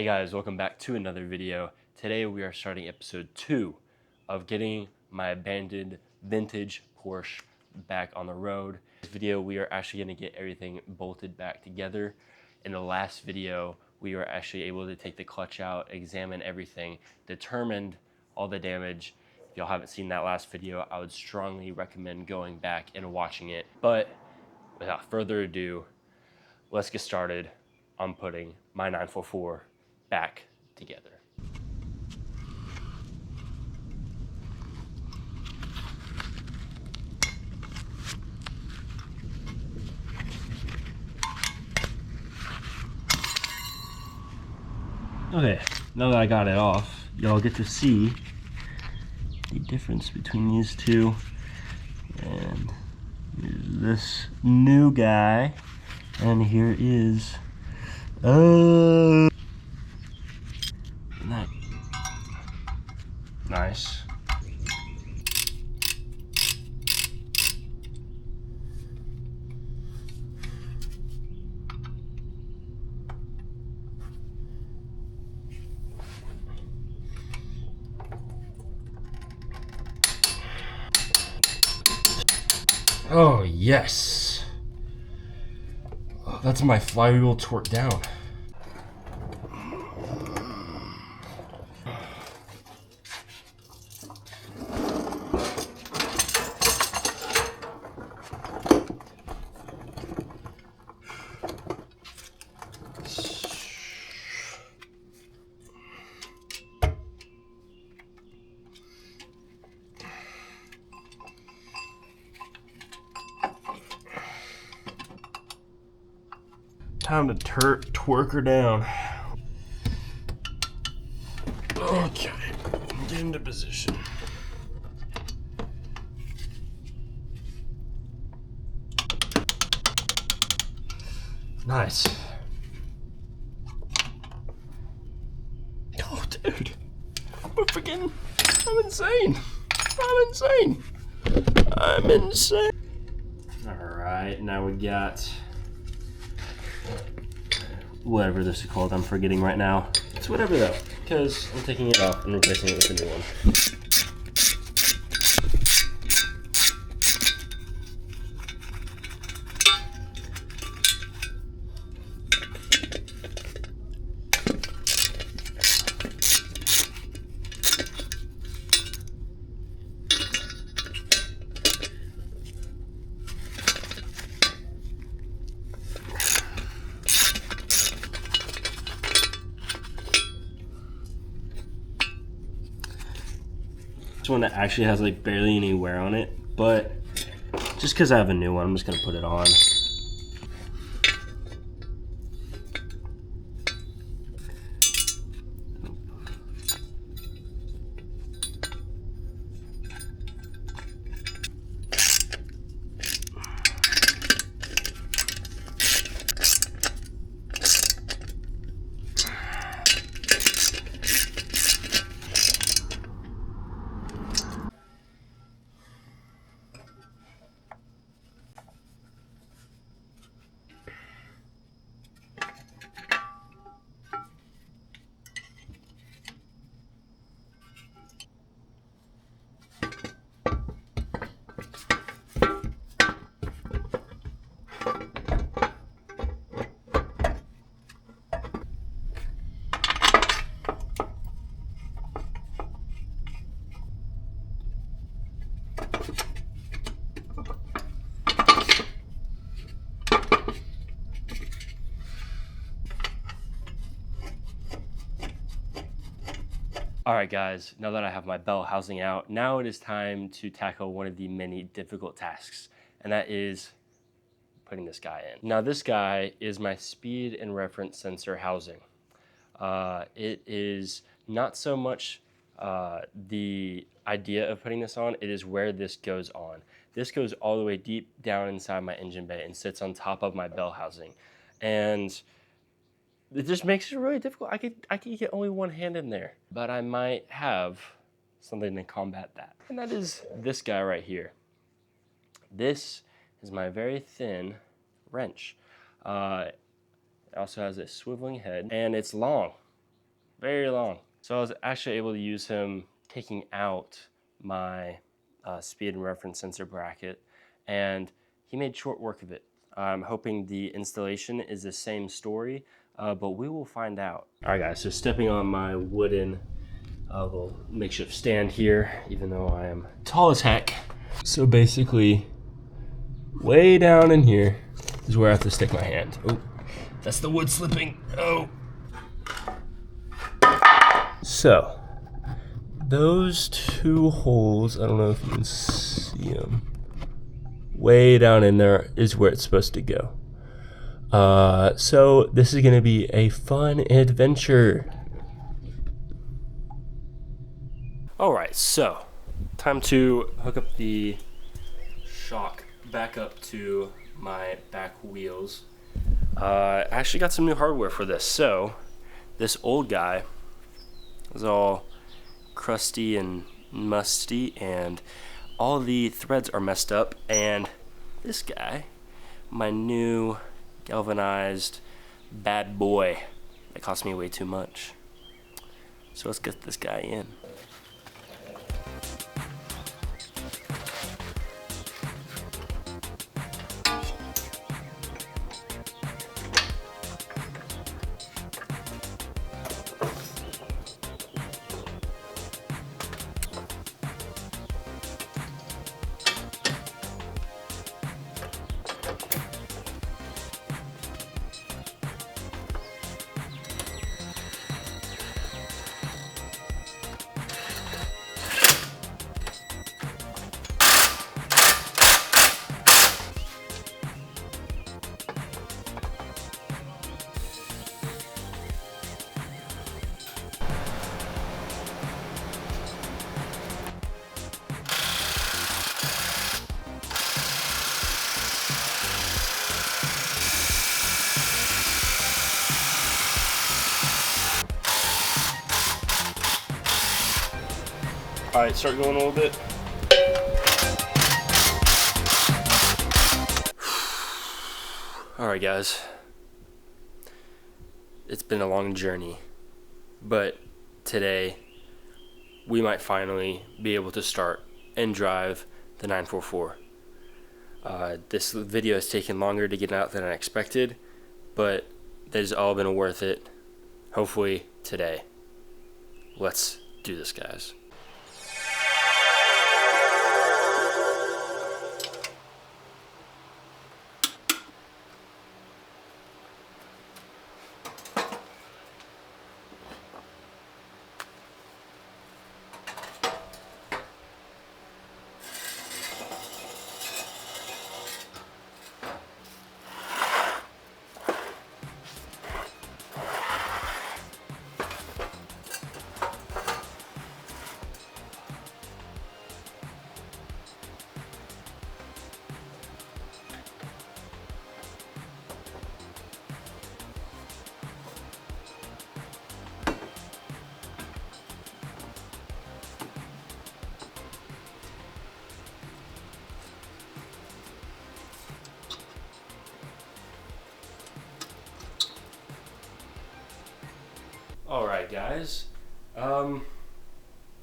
Hey guys, welcome back to another video. Today we are starting episode 2 of getting my abandoned vintage Porsche back on the road. In this video we are actually going to get everything bolted back together. In the last video we were actually able to take the clutch out, examine everything, determined all the damage. If y'all haven't seen that last video, I would strongly recommend going back and watching it. But without further ado, let's get started on putting my 944 back together. Okay, now that I got it off, y'all get to see the difference between these two. And here's this new guy, and here is nice. Oh yes. Oh, that's my flywheel torqued down. Time to twerk her down. Okay, get into position. Nice. Oh, dude. I'm insane. I'm insane. Alright, now we got whatever this is called, I'm forgetting right now. It's whatever though, because I'm taking it off and replacing it with a new one. One that actually has like barely any wear on it, but just because I have a new one, I'm just gonna put it on. Alright guys, now that I have my bell housing out, now it is time to tackle one of the many difficult tasks, and that is putting this guy in. Now this guy is my speed and reference sensor housing. It is not so much the idea of putting this on, it is where this goes on. This goes all the way deep down inside my engine bay and sits on top of my bell housing. And it just makes it really difficult. I could get only one hand in there, but I might have something to combat that. And that is this guy right here. This is my very thin wrench. It also has a swiveling head, and it's long. very long. So I was actually able to use him taking out my speed and reference sensor bracket, and he made short work of it. I'm hoping the installation is the same story, but we will find out. All right, guys, so stepping on my wooden little makeshift stand here, even though I am tall as heck. So basically, way down in here is where I have to stick my hand. Oh, that's the wood slipping. Oh. So, those two holes, I don't know if you can see them, way down in there is where it's supposed to go. So this is gonna be a fun adventure. All right, so time to hook up the shock back up to my back wheels. I actually got some new hardware for this. So this old guy is all crusty and musty, and all the threads are messed up, and this guy, my new galvanized bad boy, that cost me way too much. So let's get this guy in. All right, start going a little bit. All right, guys. It's been a long journey, but today we might finally be able to start and drive the 944. This video has taken longer to get out than I expected, but that has all been worth it. Hopefully today. Let's do this, guys. Alright guys,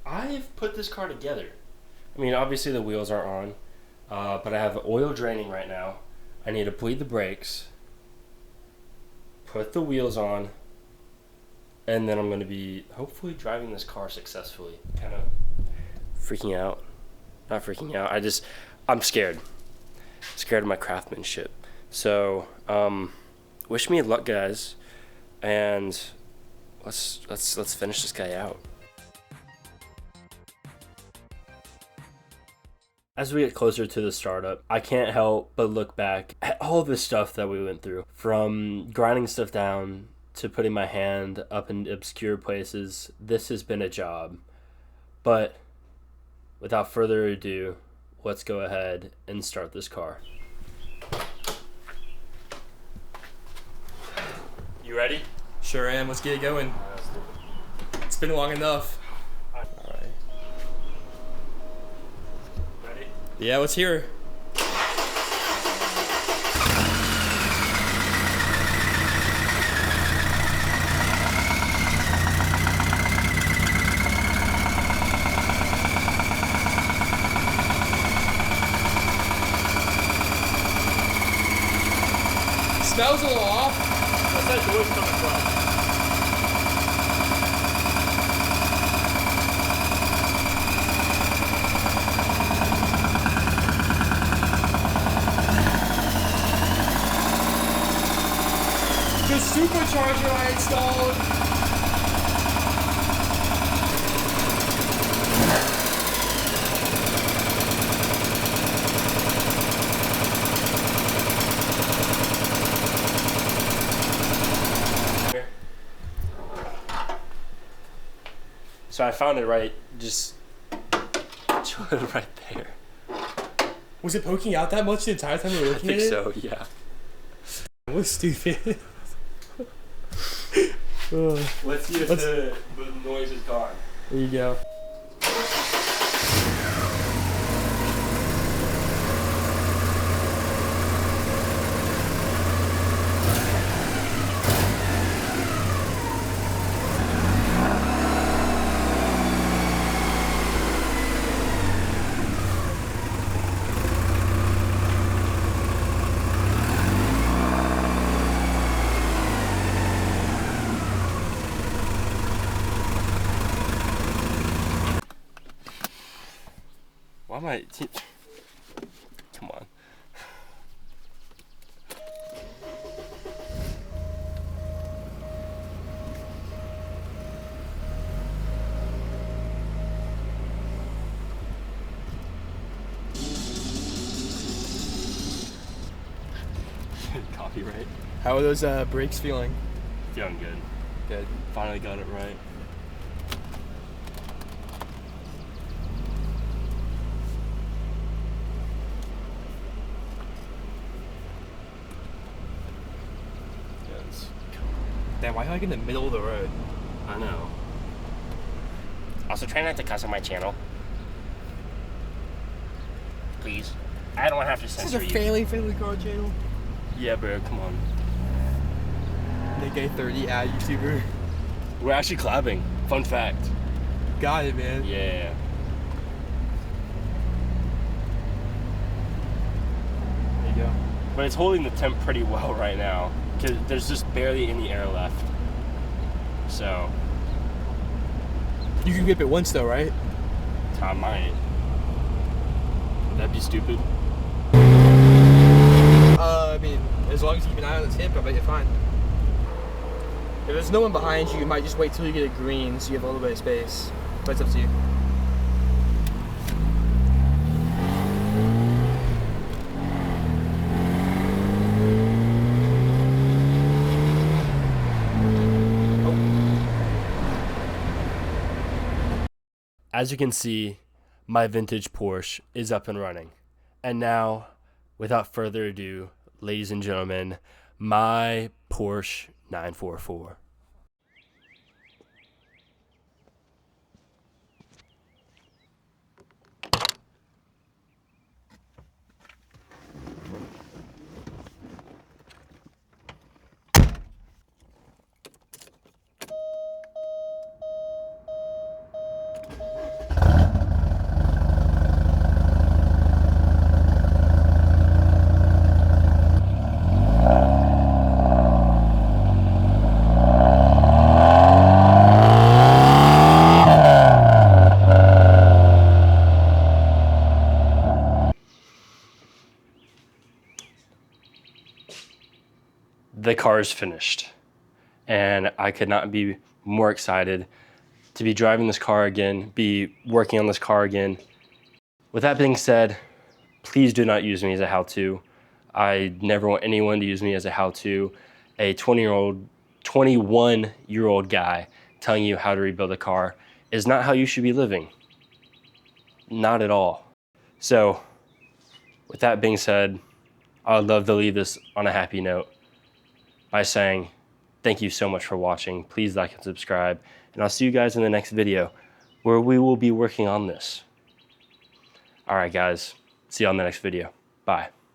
I've put this car together. I mean, obviously the wheels aren't on, but I have the oil draining right now. I need to bleed the brakes, put the wheels on, and then I'm going to be hopefully driving this car successfully. Kind of freaking out. Not freaking out, I'm scared. Scared of my craftsmanship. So, wish me luck, guys, and let's finish this guy out. As we get closer to the startup, I can't help but look back at all the stuff that we went through, from grinding stuff down to putting my hand up in obscure places. This has been a job, but without further ado, let's go ahead and start this car. You ready? Sure am. Let's get it going. It's been long enough. Alright. Ready? Yeah, let's hear her. smells a little off. What's that noise coming from? The supercharger I installed. So I found it right right there. Was it poking out that much the entire time you were looking at it? I think so, yeah. What's stupid? Let's see if the noise is gone. There you go. Why am I... Come on. Copyright. How are those brakes feeling? Feeling good. Good. Finally got it right. Damn, why are you like in the middle of the road? I know. Also, try not to cuss on my channel. Please. I don't have to censor you. This is a family-friendly car channel. Yeah, bro, come on. Nick A30 ad YouTuber. We're actually collabing. Fun fact. Got it, man. Yeah. There you go. But it's holding the temp pretty well right now. Because there's just barely any air left. So. You can whip it once though, right? I might. Would that be stupid? I mean, as long as you keep an eye on the tip, I bet you're fine. If there's no one behind you, you might just wait till you get a green so you have a little bit of space. But it's up to you. As you can see, my vintage Porsche is up and running. And now, without further ado, ladies and gentlemen, my Porsche 944. The car is finished, and I could not be more excited to be driving this car again, be working on this car again. With that being said, please do not use me as a how-to. I never want anyone to use me as a how-to. A 21-year-old guy telling you how to rebuild a car is not how you should be living. Not at all. So, with that being said, I would love to leave this on a happy note by saying thank you so much for watching. Please like and subscribe, and I'll see you guys in the next video where we will be working on this. All right, guys, see you on the next video. Bye.